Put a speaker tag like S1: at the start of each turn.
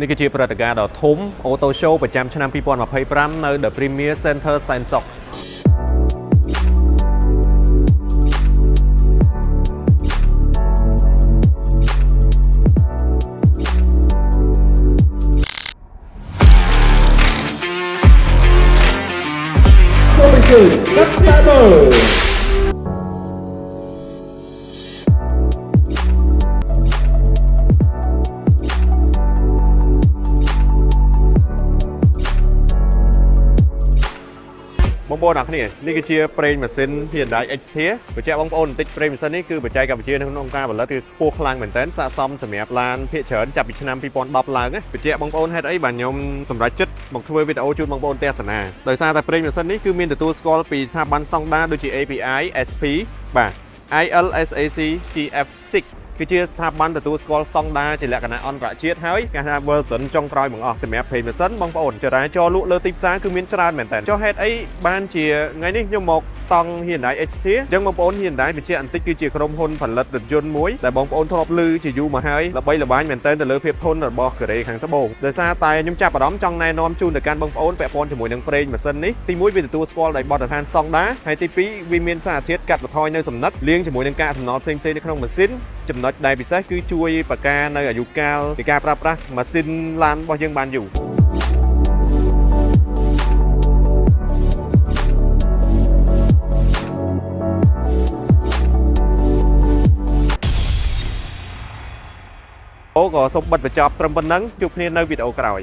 S1: នេះគឺជាព្រឹត្តិការណ៍ដ៏ធំ Auto Show ប្រចាំឆ្នាំ2025នៅ The Premier Center សែនសុខបងប្អូនអរគ្នានេះគឺជាប្រេងម៉ាស៊ីន Hyundai Xterra បញ្ជាក់បងប្អូនបន្តិចប្រេងម៉ាស៊ីននេះគឺបច្ចេកវិទ្យាក្នុងការផលិតគឺខ្ពស់ខ្លាំងមែនទែនស័ក្តិសមសម្រាប់ឡានភាគច្រើនចាប់ពីឆ្នាំ2010ឡើងបញ្ជាក់បងប្អូនហេតុអីបាទខ្ញុំសម្រេចចិត្តមកធ្វើវីដេអូជូនបងប្អូនទស្សនាដោយសារតែប្រេងម៉ាស៊ីននេះគឺមានទទួលស្គាល់ពីស្ថាប័នស្តង់ដារដូចជា API SP បាទ ILSAC GF6 គឺជាស្ថាប័នទទួលស្គាល់ស្តង់ដារជាលក្ខណៈអន្តរជាតិហើយគេថា version ចុងក្រោយបង្អស់សម្រាប់ប្រេងម៉ាស៊ីនបងប្អូនចរាចរណ៍លក់លើទីផ្សារគឺមានច្រើនមែនតើចុះហេតុអីបានជាថ្ងៃនេះខ្ញុំមកស្តង់ Hyundai Xterra អញ្ចឹងបងប្អូន Hyundai បញ្ជាក់បន្តិចគឺជាក្រុមហ៊ុនផលិតរថយន្តមួយដែលបងប្អូនធ្លាប់ឮជាយូរមកហើយល្បីល្បាញមែនតើទៅលើភាពធន់របស់កូរ៉េខាងត្បូងដោយសារតែខ្ញុំចាប់អារម្មណ៍ចង់ណែនាំជូនទៅកាន់បងប្អូនពាក់ព័ន្ធជាមួយនឹងប្រេងម៉ាស៊ីននេះទី1វាទទួលស្គាល់ដោយបទដ្ឋានស្តង់ដារហើយទី2វាមានសារធាតុកាត់បន្ថយនៅសំណឹកលាងជាមួយនឹងកាកសំណល់ផ្សេងៗនៅក្នុងម៉ាស៊ីនចំណុចដែលពិសេសគឺជួយបង្ការនៅអាយុកាលនៃការប្រើប្រាស់ម៉ាស៊ីនឡានរបស់យើងបានយូរក៏សូមបិទបញ្ចប់ត្រឹមប៉ុណ្ណឹងជួបគ្នានៅវីដេអូក្រោយ